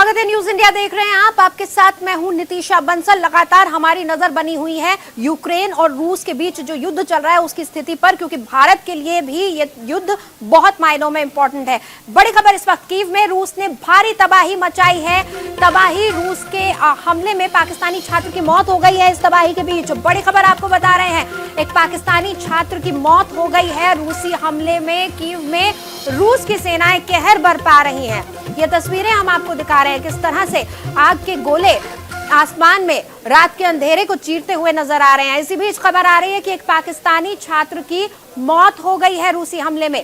स्वागत है, news India देख रहे हैं आप। आपके साथ मैं हूं नितिशा बंसल। लगातार हमारी नजर बनी हुई है यूक्रेन और रूस के बीच जो युद्ध चल रहा है उसकी स्थिति पर, क्योंकि भारत के लिए भी ये युद्ध बहुत मायनों में इंपॉर्टेंट है। बड़ी खबर इस वक्त, कीव में रूस ने भारी तबाही मचाई है। तबाही, रूस के हमले में पाकिस्तानी छात्र की मौत हो गई है। इस तबाही के बीच बड़ी खबर आपको बता रहे हैं, एक पाकिस्तानी छात्र की मौत हो गई है रूसी हमले में। कीव में रूस की सेनाएं कहर बरपा रही हैं। ये तस्वीरें हम आपको दिखा रहे हैं किस तरह से आग के गोले आसमान में रात के अंधेरे को चीरते हुए नजर आ रहे हैं। इसी बीच खबर आ रही है कि एक पाकिस्तानी छात्र की मौत हो गई है रूसी हमले में।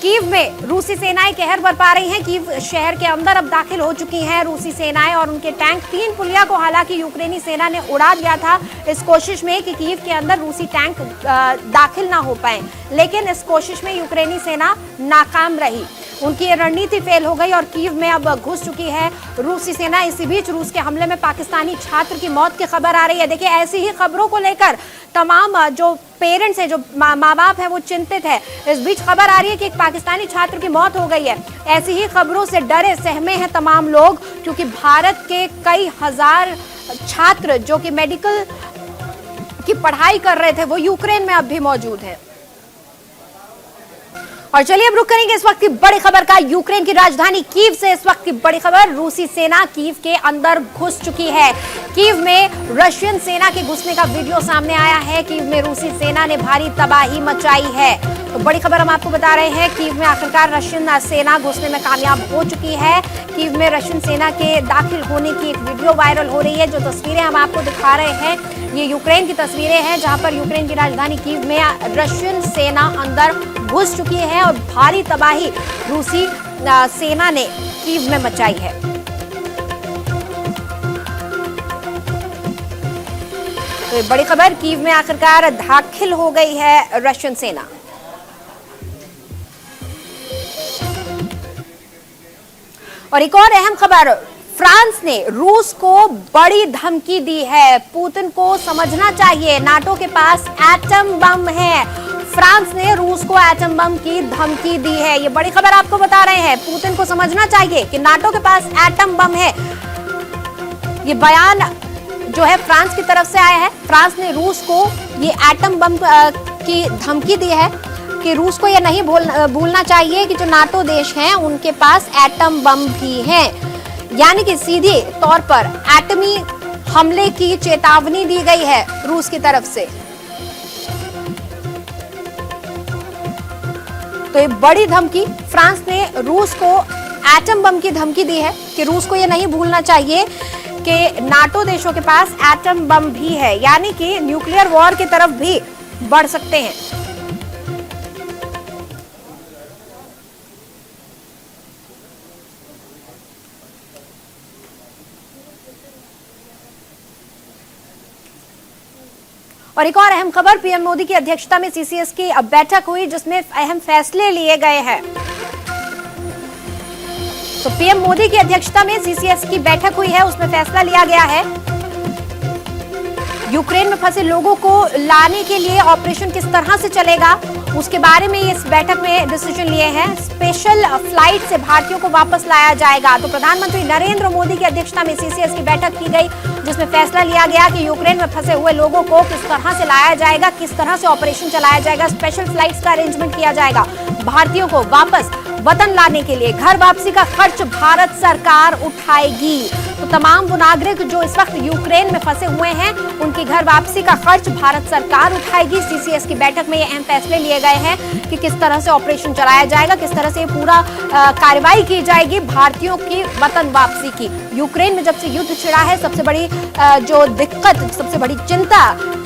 कीव में रूसी सेनाएं कहर बरपा रही हैं। कीव शहर के अंदर अब दाखिल हो चुकी हैं रूसी सेनाएं और उनके टैंक। 3 पुलिया को हालांकि यूक्रेनी सेना ने उड़ा दिया था इस कोशिश में कि कीव के अंदर रूसी टैंक दाखिल ना हो पाए, लेकिन इस कोशिश में यूक्रेनी सेना नाकाम रही। उनकी ये रणनीति फेल हो गई और कीव में अब घुस चुकी है रूसी सेना। इसी बीच रूस के हमले में पाकिस्तानी छात्र की मौत की खबर आ रही है। देखिए, ऐसी ही खबरों को लेकर तमाम जो पेरेंट्स हैं, जो माँ बाप हैं, वो चिंतित है। इस बीच खबर आ रही है कि एक पाकिस्तानी छात्र की मौत हो गई है। ऐसी ही खबरों से डरे सहमे हैं तमाम लोग, क्योंकि भारत के कई हजार छात्र जो कि मेडिकल की पढ़ाई कर रहे थे वो यूक्रेन में अब भी मौजूद है। और चलिए अब रुक करेंगे इस वक्त की बड़ी खबर का। यूक्रेन की राजधानी कीव से इस वक्त की बड़ी खबर, रूसी सेना कीव के अंदर घुस चुकी है। कीव में रशियन सेना के घुसने का वीडियो सामने आया है। कीव में रूसी सेना ने भारी तबाही मचाई है। तो बड़ी खबर हम आपको बता रहे हैं, कीव में आखिरकार रशियन सेना घुसने में कामयाब हो चुकी है। कीव में रशियन सेना के दाखिल होने की एक वीडियो वायरल हो रही है। जो तस्वीरें हम आपको दिखा रहे हैं ये यूक्रेन की तस्वीरें हैं, जहां पर यूक्रेन की राजधानी कीव में रशियन सेना अंदर घुस चुकी है और भारी तबाही रूसी सेना ने कीव में मचाई है। तो ये बड़ी खबर, कीव में आखिरकार दाखिल हो गई है रशियन सेना। और एक और अहम खबर, फ्रांस ने रूस को बड़ी धमकी दी है। पुतिन को समझना चाहिए नाटो के पास एटम बम है। फ्रांस ने रूस को एटम बम की धमकी दी है। ये बड़ी खबर आपको बता रहे हैं, पुतिन को समझना चाहिए कि नाटो के पास एटम बम है। ये बयान जो है फ्रांस की तरफ से आया है। फ्रांस ने रूस को ये एटम बम की धमकी दी है कि रूस को ये नहीं भूलना चाहिए कि जो नाटो देश हैं उनके पास एटम बम भी है। यानी कि सीधे तौर पर एटमी हमले की चेतावनी दी गई है रूस की तरफ से। तो ये बड़ी धमकी, फ्रांस ने रूस को एटम बम की धमकी दी है कि रूस को ये नहीं भूलना चाहिए कि नाटो देशों के पास एटम बम भी है, यानी कि न्यूक्लियर वॉर की तरफ भी बढ़ सकते हैं। और एक और अहम खबर, पीएम मोदी की अध्यक्षता में सीसीएस की बैठक हुई जिसमें अहम फैसले लिए गए हैं। तो पीएम मोदी की अध्यक्षता में सीसीएस की बैठक हुई है, उसमें फैसला लिया गया है यूक्रेन में फंसे लोगों को लाने के लिए ऑपरेशन किस तरह से चलेगा, उसके बारे में इस बैठक में डिसीजन लिए हैं। स्पेशल फ्लाइट से भारतीयों को वापस लाया जाएगा। तो प्रधानमंत्री नरेंद्र मोदी की अध्यक्षता में सीसीएस की बैठक की गई जिसमें फैसला लिया गया कि यूक्रेन में फंसे हुए लोगों को किस तरह से लाया जाएगा, किस तरह से ऑपरेशन चलाया जाएगा। स्पेशल फ्लाइट्स का अरेंजमेंट किया जाएगा। भारतीयों को वापस वतन लाने के लिए घर वापसी का खर्च भारत सरकार उठाएगी। तो तमाम वो नागरिक जो इस वक्त यूक्रेन में फंसे हुए हैं उनकी घर वापसी का खर्च भारत सरकार उठाएगी। सीसीएस की बैठक में ये अहम फैसले लिए गए हैं कि किस तरह से ऑपरेशन चलाया जाएगा, किस तरह से पूरा कार्रवाई की जाएगी भारतीयों की वतन वापसी की। यूक्रेन में जब से युद्ध छिड़ा है, सबसे बड़ी जो दिक्कत, सबसे बड़ी चिंता,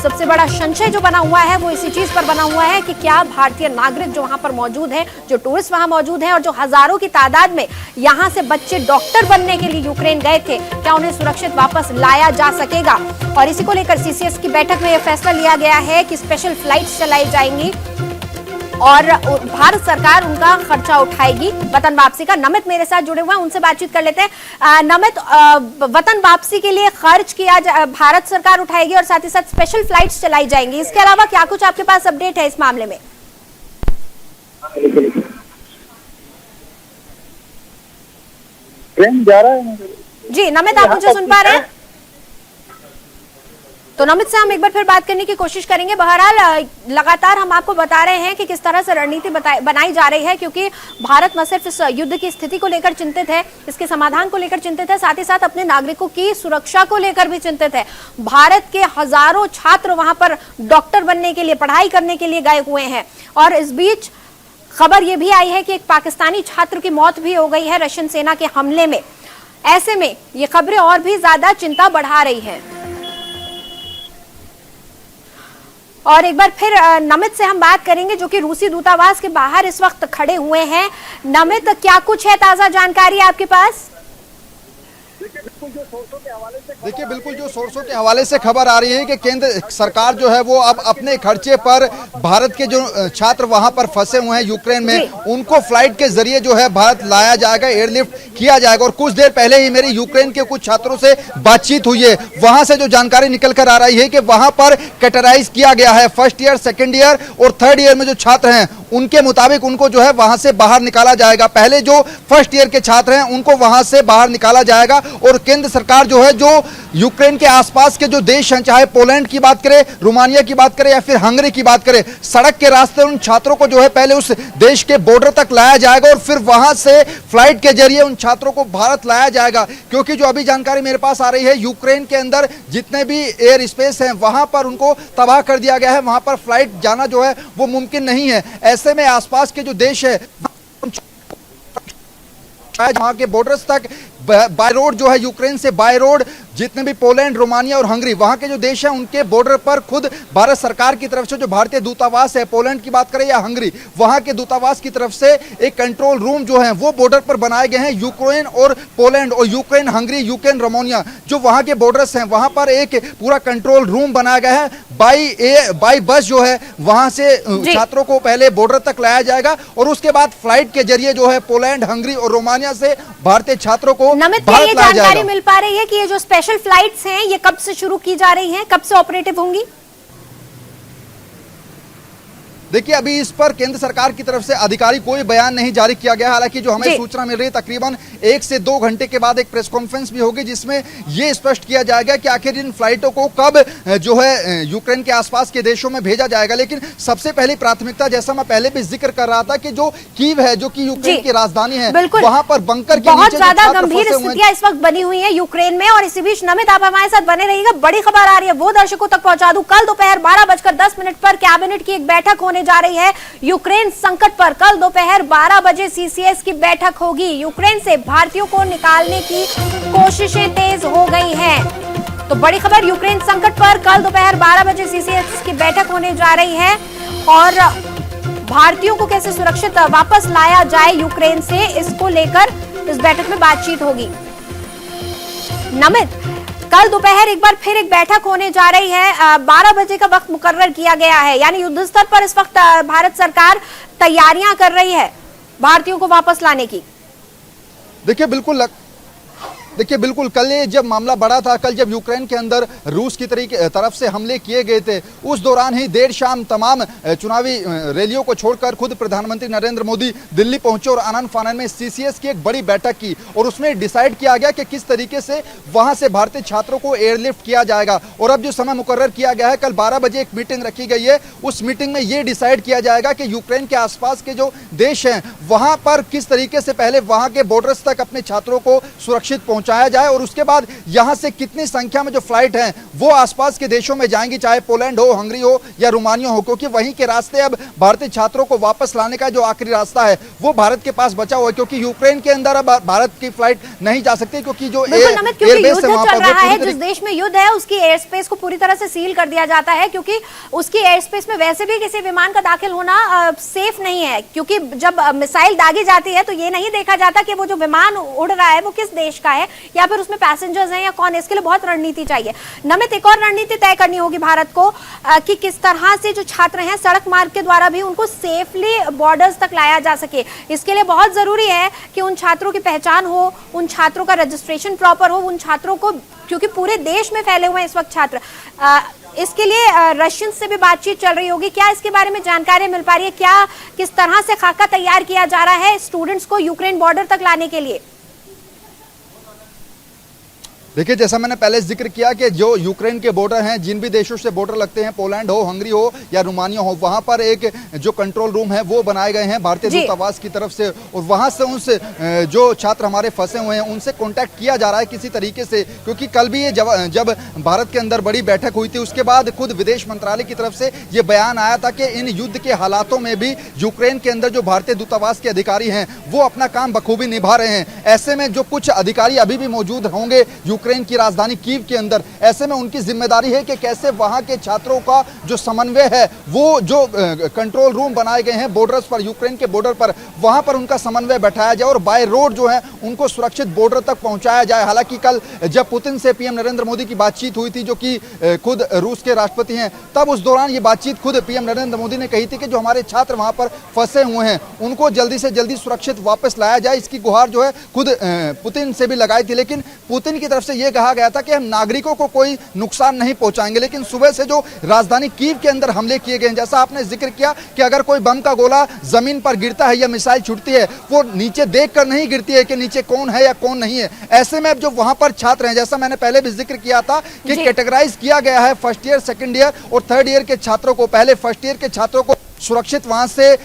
सबसे बड़ा संशय जो बना हुआ है वो इसी चीज पर बना हुआ है कि क्या भारतीय नागरिक जो वहां पर मौजूद हैं, जो टूरिस्ट वहां मौजूद हैं और जो हजारों की तादाद में यहां से बच्चे डॉक्टर बनने के लिए यूक्रेन गए थे, क्या उन्हें सुरक्षित वापस लाया जा सकेगा। और इसी को लेकर सीसीएस की बैठक में यह फैसला लिया गया है कि स्पेशल फ्लाइट्स चलाई जाएंगी और भारत सरकार उनका खर्चा उठाएगी वतन वापसी का। नमित मेरे साथ जुड़े हुए हैं, उनसे बातचीत कर लेते हैं। नमित, वतन वापसी के लिए खर्च किया भारत सरकार उठाएगी और साथ ही साथ स्पेशल फ्लाइट्स चलाई जाएंगी, इसके अलावा क्या कुछ आपके पास अपडेट है इस मामले में? ट्रेन जा रहा है। जी नमित, आप मुझे सुन पा रहे हैं? तो नमित से हम एक बार फिर बात करने की कोशिश करेंगे। बहरहाल लगातार हम आपको बता रहे हैं कि किस तरह से रणनीति बनाई जा रही है, क्योंकि भारत न सिर्फ इस युद्ध की स्थिति को लेकर चिंतित है, इसके समाधान को लेकर चिंतित है, साथ ही साथ अपने नागरिकों की सुरक्षा को लेकर भी चिंतित है। भारत के हजारों छात्र वहां पर डॉक्टर बनने के लिए, पढ़ाई करने के लिए गए हुए हैं, और इस बीच खबर यह भी आई है कि एक पाकिस्तानी छात्र की मौत भी हो गई है रशियन सेना के हमले में। ऐसे में ये खबरें और भी ज्यादा चिंता बढ़ा रही है। और एक बार फिर नमित से हम बात करेंगे, जो कि रूसी दूतावास के बाहर इस वक्त खड़े हुए हैं। नमित, क्या कुछ है ताजा जानकारी आपके पास? देखिए बिल्कुल जो सोर्सों के हवाले से खबर आ रही है कि केंद्र सरकार जो है वो अब अपने खर्चे पर भारत के जो छात्र वहां पर फंसे हुए हैं यूक्रेन में, उनको फ्लाइट के जरिए जो है भारत लाया जाएगा, एयरलिफ्ट किया जाएगा। और कुछ देर पहले ही मेरी यूक्रेन के कुछ छात्रों से बातचीत हुई है, वहां से जो जानकारी निकल कर आ रही है कि वहां पर कैटेगराइज किया गया है। फर्स्ट ईयर, सेकेंड ईयर और थर्ड ईयर में जो छात्र हैं उनके मुताबिक उनको जो है वहां से बाहर निकाला जाएगा। पहले जो फर्स्ट ईयर के छात्र हैं उनको वहां से बाहर निकाला जाएगा। और केंद्र सरकार जो है, जो यूक्रेन के आसपास के जो देश हैं, चाहे पोलैंड की बात करें, रोमानिया की बात करें या फिर हंगरी की बात करें, सड़क के रास्ते उन छात्रों को जो है पहले उस देश के बॉर्डर तक लाया जाएगा और फिर वहां से फ्लाइट के जरिए उन छात्रों को भारत लाया जाएगा। क्योंकि जो अभी जानकारी मेरे पास आ रही है, यूक्रेन के अंदर जितने भी एयर स्पेस हैं वहां पर उनको तबाह कर दिया गया है, वहां पर फ्लाइट जाना जो है वो मुमकिन नहीं है। ऐसे में आसपास के जो देश है, वहां के बॉर्डर्स तक बाय रोड जो है, यूक्रेन से बाय रोड जितने भी पोलैंड, रोमानिया और हंगरी वहां के जो देश हैं उनके बॉर्डर पर खुद भारत सरकार की तरफ से जो भारतीय दूतावास है, पोलैंड की बात करें या हंगरी, वहां के दूतावास की तरफ से एक कंट्रोल रूम जो है वो बॉर्डर पर बनाए गए हैं। यूक्रेन और पोलैंड और यूक्रेन हंगरी, यूक्रेन रोमानिया जो वहां के बॉर्डर्स हैं, वहां पर एक पूरा कंट्रोल रूम बनाया गया है। बाई बस जो है वहां से छात्रों को पहले बॉर्डर तक लाया जाएगा और उसके बाद फ्लाइट के जरिए जो है पोलैंड, हंगरी और रोमानिया से भारतीय छात्रों को नमित, क्या ये जानकारी मिल पा रही है कि ये जो स्पेशल फ्लाइट्स हैं ये कब से शुरू की जा रही हैं, कब से ऑपरेटिव होंगी? देखिए अभी इस पर केंद्र सरकार की तरफ से आधिकारिक कोई बयान नहीं जारी किया गया। हालांकि जो हमें सूचना मिल रही है, तकरीबन 1 से 2 घंटे के बाद एक प्रेस कॉन्फ्रेंस भी होगी जिसमें यह स्पष्ट किया जाएगा कि आखिर इन फ्लाइटों को कब जो है यूक्रेन के आसपास के देशों में भेजा जाएगा। लेकिन सबसे पहली प्राथमिकता, जैसा मैं पहले भी जिक्र कर रहा था, कि जो कीव है, जो कि यूक्रेन की राजधानी है, वहां पर बंकर के बहुत ज्यादा गंभीर स्थितियां इस वक्त बनी हुई है यूक्रेन में। और इसी बीच नमित, आप हमारे साथ बने रहिएगा, बड़ी खबर आ रही है वो दर्शकों तक पहुंचा दूं। कल दोपहर 12:10 पर कैबिनेट की एक बैठक होने जा रही है यूक्रेन संकट पर। कल दोपहर 12 बजे सीसीएस की बैठक होगी। यूक्रेन से भारतीयों को निकालने की कोशिशें तेज हो गई हैं। तो बड़ी खबर, यूक्रेन संकट पर कल दोपहर 12 बजे सीसीएस की बैठक होने जा रही है और भारतीयों को कैसे सुरक्षित वापस लाया जाए यूक्रेन से, इसको लेकर इस बैठक में बातचीत होगी। नमित, कल दोपहर एक बार फिर एक बैठक होने जा रही है, 12 बजे का वक्त मुकर्रर किया गया है, यानी युद्ध स्तर पर इस वक्त भारत सरकार तैयारियां कर रही है भारतीयों को वापस लाने की। देखिए बिल्कुल कल ये जब मामला बढ़ा था, कल जब यूक्रेन के अंदर रूस की तरफ से हमले किए गए थे, उस दौरान ही देर शाम तमाम चुनावी रैलियों को छोड़कर खुद प्रधानमंत्री नरेंद्र मोदी दिल्ली पहुंचे और आनन फानन में सीसीएस की एक बड़ी बैठक की और उसमें डिसाइड किया गया कि किस तरीके से वहां से भारतीय छात्रों को एयरलिफ्ट किया जाएगा। और अब जो समय मुकर्रर किया गया है, कल 12 बजे एक मीटिंग रखी गई है, उस मीटिंग में यह डिसाइड किया जाएगा कि यूक्रेन के आसपास के जो देश हैं वहां पर किस तरीके से पहले वहां के बॉर्डर्स तक अपने छात्रों को सुरक्षित पहुंचाया जाए और उसके बाद यहां से कितनी संख्या में जो फ्लाइट हैं वो आसपास के देशों में जाएंगी, चाहे पोलैंड हो, हंगरी हो या रोमानिया हो, क्योंकि वहीं के रास्ते अब भारतीय छात्रों को वापस लाने का जो आखिरी रास्ता है वो भारत के पास बचा हुआ है। क्योंकि यूक्रेन के अंदर अब भारत की फ्लाइट नहीं जा सकती, क्योंकि जो एयरबेस है वहां पर, जिस देश में युद्ध है उसकी एयर स्पेस को पूरी तरह से सील कर दिया जाता है, क्योंकि उसकी एयर स्पेस में वैसे भी किसी विमान का दाखिल होना सेफ नहीं है। क्योंकि जब मिसाइल दागी जाती है तो ये नहीं देखा जाता कि वो जो विमान उड़ रहा है वो किस देश का है या फिर उसमें पैसेंजर्स हैं या कौन है। इसके लिए बहुत रणनीति चाहिए। नमित, एक और रणनीति तय करनी होगी भारत को कि किस तरह से जो छात्र हैं सड़क मार्ग के द्वारा भी उनको सेफली बॉर्डर्स तक लाया जा सके। इसके लिए बहुत जरूरी है कि उन छात्रों की पहचान हो, उन छात्रों का रजिस्ट्रेशन प्रॉपर हो, उन छात्रों को, क्योंकि पूरे देश में फैले हुए हैं इस वक्त छात्र। इसके लिए रशियन से भी बातचीत चल रही होगी। क्या इसके बारे में जानकारी मिल पा रही है? क्या किस तरह से खाका तैयार किया जा रहा है स्टूडेंट्स को यूक्रेन बॉर्डर तक लाने के लिए? देखिए, जैसा मैंने पहले जिक्र किया कि जो यूक्रेन के बॉर्डर हैं, जिन भी देशों से बॉर्डर लगते हैं, पोलैंड हो, हंगरी हो या रोमानिया हो, वहां पर एक जो कंट्रोल रूम है वो बनाए गए हैं भारतीय दूतावास की तरफ से, और वहां से उनसे जो छात्र हमारे फंसे हुए हैं उनसे कांटेक्ट किया जा रहा है किसी तरीके से, क्योंकि कल भी ये जब भारत के अंदर बड़ी बैठक हुई थी उसके बाद खुद विदेश मंत्रालय की तरफ से ये बयान आया था कि इन युद्ध के हालातों में भी यूक्रेन के अंदर जो भारतीय दूतावास के अधिकारी हैं वो अपना काम बखूबी निभा रहे हैं। ऐसे में जो कुछ अधिकारी अभी भी मौजूद होंगे यूक्रेन की राजधानी कीव के अंदर, ऐसे में उनकी जिम्मेदारी है कि कैसे वहां के छात्रों का जो समन्वय है, वो जो कंट्रोल रूम बनाए गए हैं बॉर्डर्स पर, यूक्रेन के बॉर्डर पर, वहां पर उनका समन्वय बैठाया जाए और बाय रोड जो है उनको सुरक्षित बॉर्डर तक पहुंचाया जाए। हालांकि कल जब पुतिन से पीएम नरेंद्र मोदी की बातचीत हुई थी, जो कि खुद रूस के राष्ट्रपति हैं, तब उस दौरान ये बातचीत खुद पीएम नरेंद्र मोदी ने कही थी कि जो हमारे छात्र वहां पर फंसे हुए हैं उनको जल्दी से जल्दी सुरक्षित वापस लाया जाए। इसकी गुहार जो है खुद पुतिन से भी लगाई थी, लेकिन पुतिन की तरफ से यह कहा गया था कि हम नागरिकों को कोई नुकसान नहीं पहुंचाएंगे। लेकिन सुबह से जो राजधानी कीव के अंदर हमले किए गए हैं, जैसा आपने जिक्र किया कि अगर कोई बम का गोला जमीन पर गिरता है या मिसाइल छूटती है, वो नीचे देखकर नहीं गिरती है कि नीचे कौन है या कौन नहीं है। ऐसे में अब जो वहां पर छात्र हैं, जैसा मैंने पहले भी जिक्र किया था कि कैटेगराइज किया गया है फर्स्ट ईयर, सेकंड ईयर और थर्ड ईयर के छात्रों को। पहले फर्स्ट ईयर के छात्रों को सुरक्षित वहां से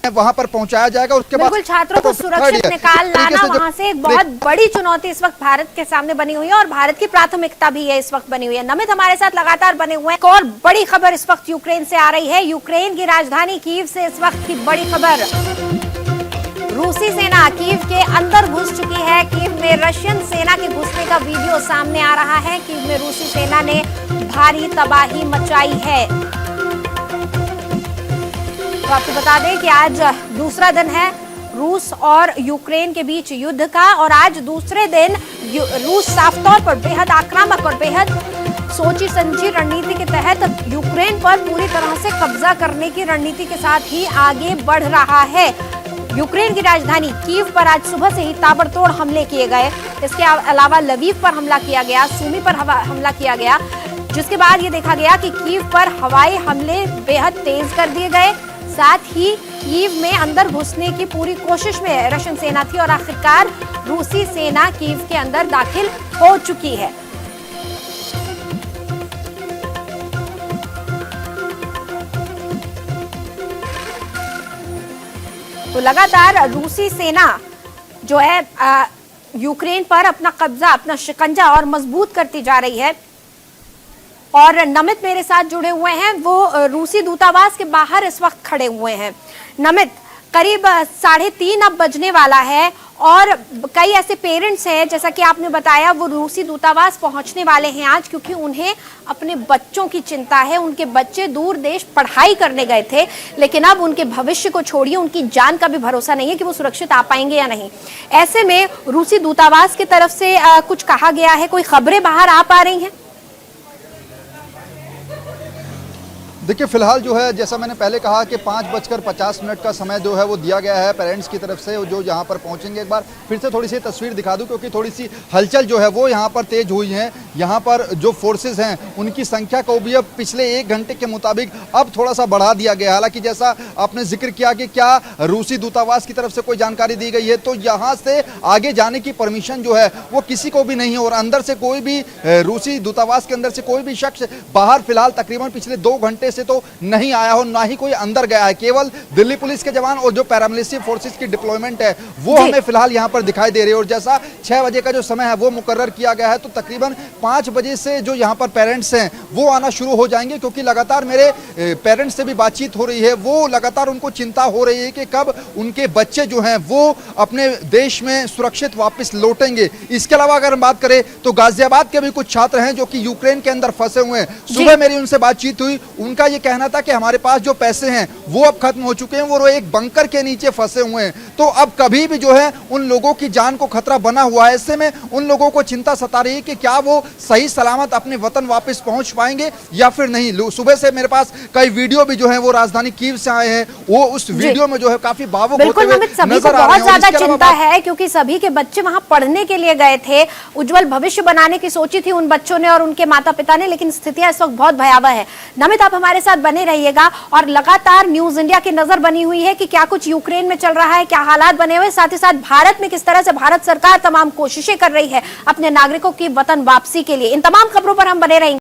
वहां पर पहुंचाया जाएगा, उसके बाद छात्रों को सुरक्षित निकाल लाना वहां से एक बहुत बड़ी चुनौती इस वक्त भारत के सामने बनी हुई है और भारत की प्राथमिकता भी है इस वक्त बनी हुई है। नमित हमारे साथ लगातार बने हुए हैं। एक और बड़ी खबर इस वक्त यूक्रेन से आ रही है, यूक्रेन की राजधानी कीव से इस वक्त की बड़ी खबर। रूसी सेना कीव के अंदर घुस चुकी है। कीव में रशियन सेना के घुसने का वीडियो सामने आ रहा है। कीव में रूसी सेना ने भारी तबाही मचाई है। तो आपको बता दें कि आज दूसरा दिन है रूस और यूक्रेन के बीच युद्ध का, और आज दूसरे दिन रूस साफ तौर पर बेहद आक्रामक और बेहद सोची समझी रणनीति के तहत यूक्रेन पर पूरी तरह से कब्जा करने की रणनीति के साथ ही आगे बढ़ रहा है। यूक्रेन की राजधानी कीव पर आज सुबह से ही ताबड़तोड़ हमले किए गए। इसके अलावा लवीव पर हमला किया गया, सूमी पर हमला किया गया, जिसके बाद ये देखा गया कि कीव पर हवाई हमले बेहद तेज कर दिए गए। साथ ही कीव में अंदर घुसने की पूरी कोशिश में रशियन सेना थी और आखिरकार रूसी सेना कीव के अंदर दाखिल हो चुकी है। तो लगातार रूसी सेना जो है यूक्रेन पर अपना कब्जा, अपना शिकंजा और मजबूत करती जा रही है। और नमित मेरे साथ जुड़े हुए हैं, वो रूसी दूतावास के बाहर इस वक्त खड़े हुए हैं। नमित, करीब 3:30 अब बजने वाला है और कई ऐसे पेरेंट्स हैं, जैसा कि आपने बताया, वो रूसी दूतावास पहुंचने वाले हैं आज, क्योंकि उन्हें अपने बच्चों की चिंता है। उनके बच्चे दूर देश पढ़ाई करने गए थे, लेकिन अब उनके भविष्य को छोड़िए उनकी जान का भी भरोसा नहीं है कि वो सुरक्षित आ पाएंगे या नहीं। ऐसे में रूसी दूतावास की तरफ से कुछ कहा गया है, कोई खबरें बाहर आ पा रही हैं? देखिए, फिलहाल जो है, जैसा मैंने पहले कहा कि 5:50 का समय जो है वो दिया गया है पेरेंट्स की तरफ से, जो यहाँ पर पहुँचेंगे। एक बार फिर से थोड़ी सी तस्वीर दिखा दूं, क्योंकि थोड़ी सी हलचल जो है वो यहाँ पर तेज हुई है। यहाँ पर जो फोर्सेस हैं उनकी संख्या को भी अब पिछले 1 घंटे के मुताबिक अब थोड़ा सा बढ़ा दिया गया। हालांकि जैसा आपने जिक्र किया कि क्या रूसी दूतावास की तरफ से कोई जानकारी दी गई है, तो यहाँ से आगे जाने की परमिशन जो है वो किसी को भी नहीं है, और अंदर से कोई भी रूसी दूतावास के अंदर से कोई भी शख्स बाहर फिलहाल तकरीबन पिछले 2 घंटे से तो नहीं आया हो, ना ही कोई अंदर गया है। केवल दिल्ली पुलिस के जवान और जो पैरामिलिट्री फोर्सेस की डिप्लॉयमेंट है वो हमें फिलहाल यहां पर दिखाई दे रही है। और जैसा 6 बजे का जो समय है वो मुकर्रर किया गया है, तो तकरीबन 5 बजे से जो यहां पर पेरेंट्स हैं वो आना शुरू हो जाएंगे, क्योंकि लगातार मेरे पेरेंट्स से भी बातचीत हो रही है। वो लगातार उनको चिंता हो रही है कि कब उनके बच्चे जो हैं वो अपने देश में सुरक्षित वापस लौटेंगे। इसके अलावा अगर हम बात करें तो गाजियाबाद के भी कुछ छात्र हैं जो कि यूक्रेन के अंदर फंसे हुए हैं। सुबह मेरी उनसे बातचीत हुई, उनका ये कहना था कि हमारे पास जो पैसे हैं वो अब खत्म हो चुके हैं, वो एक बंकर के नीचे फंसे हुए हैं, तो अब कभी भी जो है उन लोगों की जान को खतरा बना हुआ है। ऐसे में उन लोगों को चिंता सता रही है कि क्या वो सही सलामत अपने वतन वापस पहुंच पाएंगे या फिर नहीं। सुबह से मेरे पास कई वीडियो भी जो है वो राजधानी कीव से आए हैं, वो उस वीडियो में जो है काफी भावुक होते हुए नजर आ रहे हैं। बहुत ज्यादा चिंता है, क्योंकि सभी के बच्चे वहां पढ़ने के लिए गए थे, उज्जवल भविष्य बनाने की सोची थी उन बच्चों ने और उनके माता पिता ने, लेकिन स्थितियां इस वक्त बहुत भयावह है। नमित, आप हमारे हमारे साथ बने रहिएगा और लगातार न्यूज इंडिया की नजर बनी हुई है कि क्या कुछ यूक्रेन में चल रहा है, क्या हालात बने हुए, साथ ही साथ भारत में किस तरह से भारत सरकार तमाम कोशिशें कर रही है अपने नागरिकों की वतन वापसी के लिए। इन तमाम खबरों पर हम बने रहेंगे।